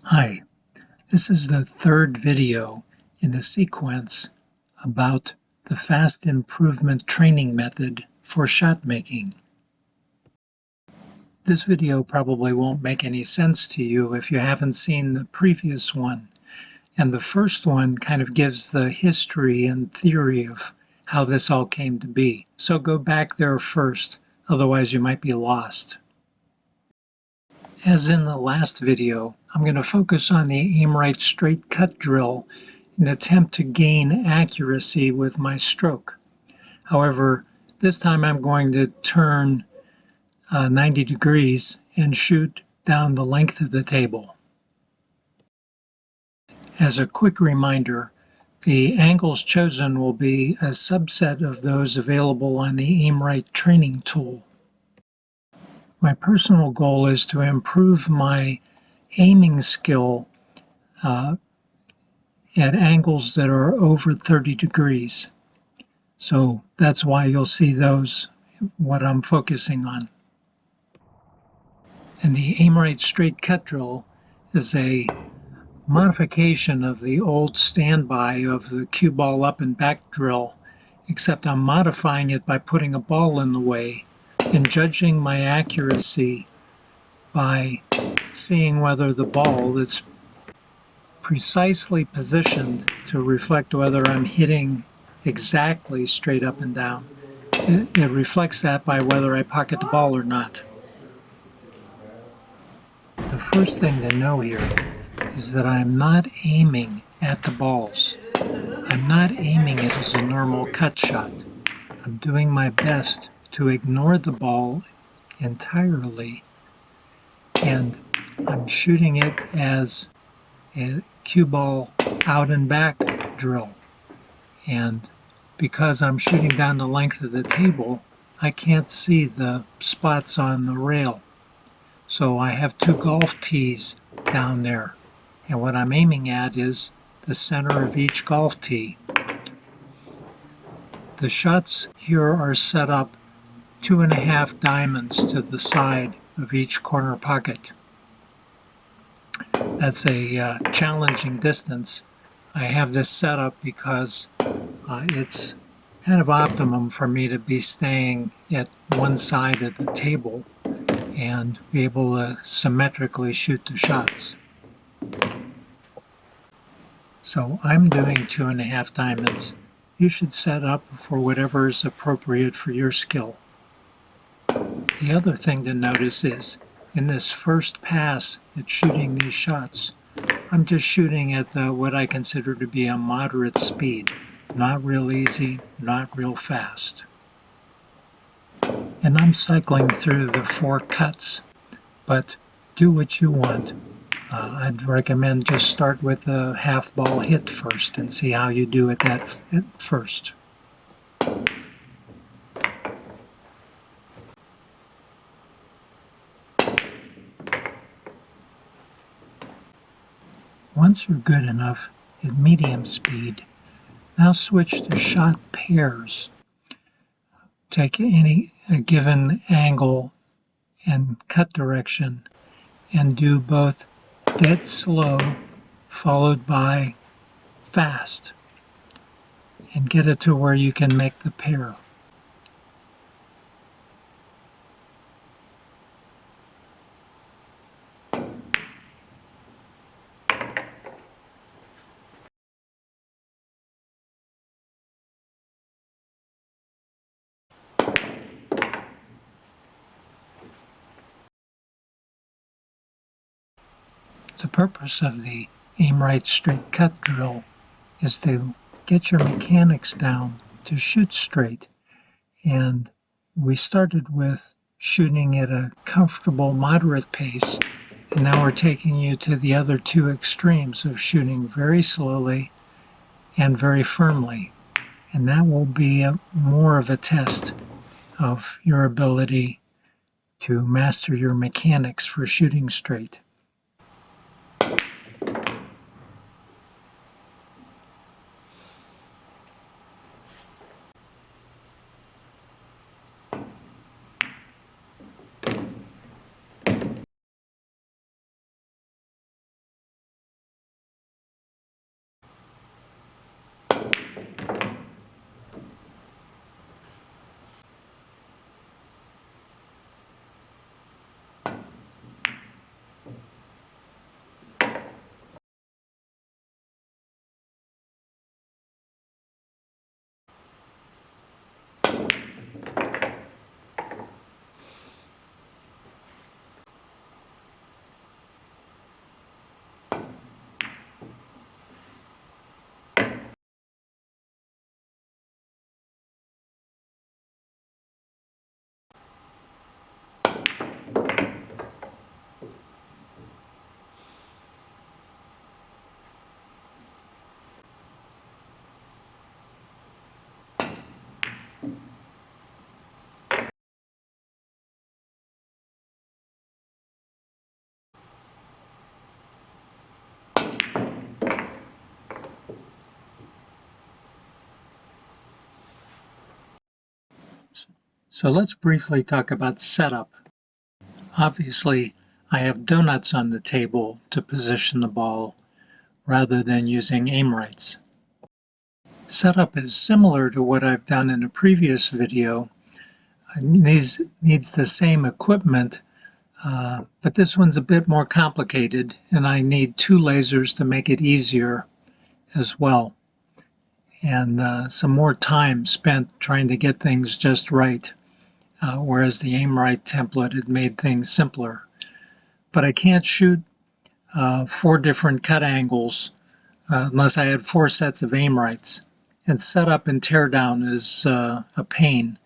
Hi, this is the third video in a sequence about the fast improvement training method for shot making. This video probably won't make any sense to you if you haven't seen the previous one, and the first one kind of gives the history and theory of how this all came to be. So go back there first, otherwise you might be lost. As in the last video, I'm going to focus on the AimRight straight cut drill in an attempt to gain accuracy with my stroke. However, this time I'm going to turn 90 degrees and shoot down the length of the table. As a quick reminder, the angles chosen will be a subset of those available on the AimRight training tool. My personal goal is to improve my aiming skill at angles that are over 30 degrees. So that's why you'll see those, what I'm focusing on. And the AimRight straight cut drill is a modification of the old standby of the cue ball up and back drill, except I'm modifying it by putting a ball in the way and judging my accuracy by seeing whether the ball that's precisely positioned to reflect whether I'm hitting exactly straight up and down. It reflects that by whether I pocket the ball or not. The first thing to know here is that I'm not aiming at the balls. I'm not aiming it as a normal cut shot. I'm doing my best to ignore the ball entirely, and I'm shooting it as a cue ball out and back drill. And because I'm shooting down the length of the table, I can't see the spots on the rail. So I have two golf tees down there. And what I'm aiming at is the center of each golf tee. The shots here are set up 2.5 diamonds to the side of each corner pocket. That's a challenging distance. I have this set up because it's kind of optimum for me to be staying at one side of the table and be able to symmetrically shoot the shots. So I'm doing 2.5 diamonds. You should set up for whatever is appropriate for your skill. The other thing to notice is in this first pass at shooting these shots, I'm just shooting at what I consider to be a moderate speed. Not real easy, not real fast. And I'm cycling through the 4 cuts, but do what you want. I'd recommend just start with a half ball hit first and see how you do at that first. Once you're good enough at medium speed, now switch to shot pairs. Take a given angle and cut direction and do both dead slow followed by fast and get it to where you can make the pair. The purpose of the AimRight straight cut drill is to get your mechanics down to shoot straight. And we started with shooting at a comfortable, moderate pace, and now we're taking you to the other two extremes of shooting very slowly and very firmly. And that will be more of a test of your ability to master your mechanics for shooting straight. So let's briefly talk about setup. Obviously, I have donuts on the table to position the ball rather than using AimRights. Setup is similar to what I've done in a previous video. These needs the same equipment, but this one's a bit more complicated, and I need two lasers to make it easier as well, and some more time spent trying to get things just right, whereas the AimRight template had made things simpler. But I can't shoot 4 different cut angles unless I had 4 sets of AimRights. And setup and teardown is a pain,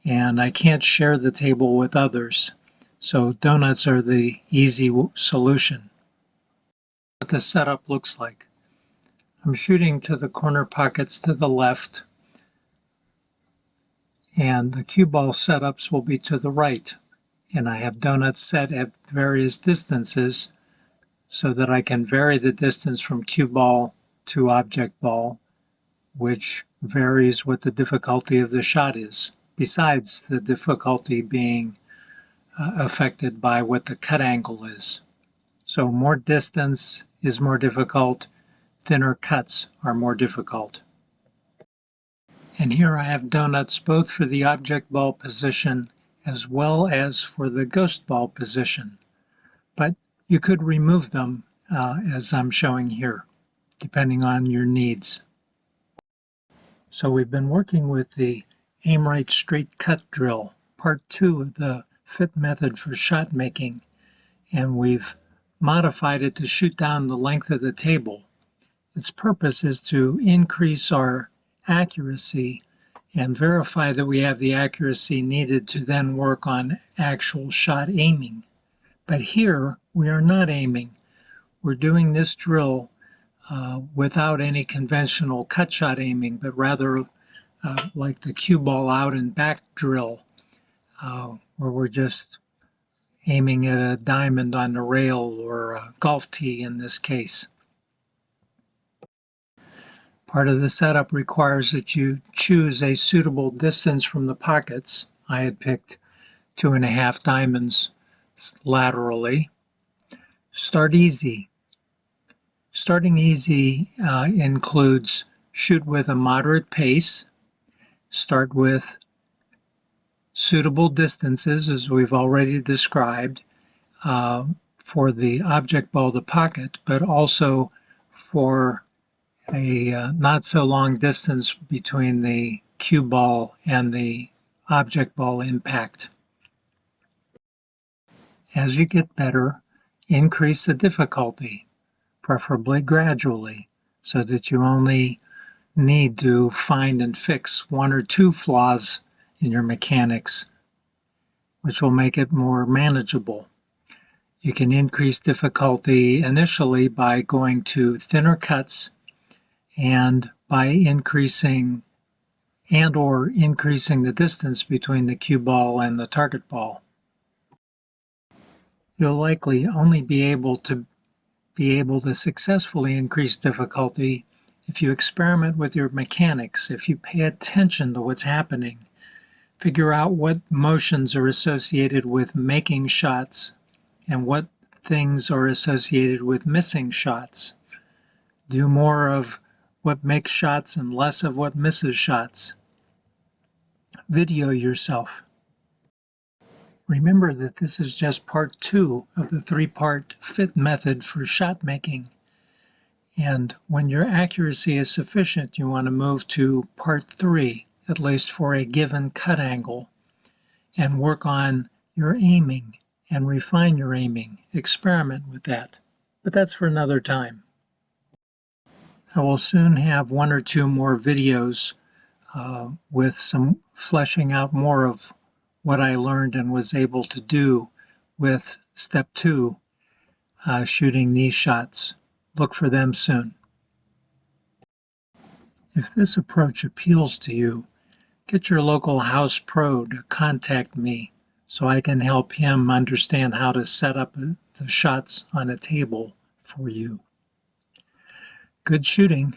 and I can't share the table with others. So donuts are the easy solution. What the setup looks like. I'm shooting to the corner pockets to the left, and the cue ball setups will be to the right. And I have donuts set at various distances so that I can vary the distance from cue ball to object ball, which varies what the difficulty of the shot is, besides the difficulty being affected by what the cut angle is. So more distance is more difficult, thinner cuts are more difficult. And here I have donuts both for the object ball position as well as for the ghost ball position. But you could remove them as I'm showing here, depending on your needs. So we've been working with the AimRight straight cut drill, part 2 of the fit method for shot making, and we've modified it to shoot down the length of the table. Its purpose is to increase our accuracy and verify that we have the accuracy needed to then work on actual shot aiming. But here we are not aiming. We're doing this drill without any conventional cut shot aiming, but rather like the cue ball out and back drill, where we're just aiming at a diamond on the rail or a golf tee in this case. Part of the setup requires that you choose a suitable distance from the pockets. I had picked 2.5 diamonds laterally. Start easy. Starting easy includes shoot with a moderate pace, start with suitable distances, as we've already described, for the object ball to pocket, but also for a not so long distance between the cue ball and the object ball impact. As you get better, increase the difficulty, preferably gradually, so that you only need to find and fix 1 or 2 flaws in your mechanics, which will make it more manageable. You can increase difficulty initially by going to thinner cuts and by increasing or increasing the distance between the cue ball and the target ball. You'll likely only be able to successfully increase difficulty if you experiment with your mechanics, if you pay attention to what's happening, figure out what motions are associated with making shots and what things are associated with missing shots. Do more of what makes shots and less of what misses shots. Video yourself. Remember that this is just part 2 of the 3-part fit method for shot making. And when your accuracy is sufficient, you want to move to part 3, at least for a given cut angle, and work on your aiming and refine your aiming. Experiment with that. But that's for another time. I will soon have 1 or 2 more videos with some fleshing out more of what I learned and was able to do with step 2, shooting these shots. Look for them soon. If this approach appeals to you, get your local house pro to contact me so I can help him understand how to set up the shots on a table for you. Good shooting.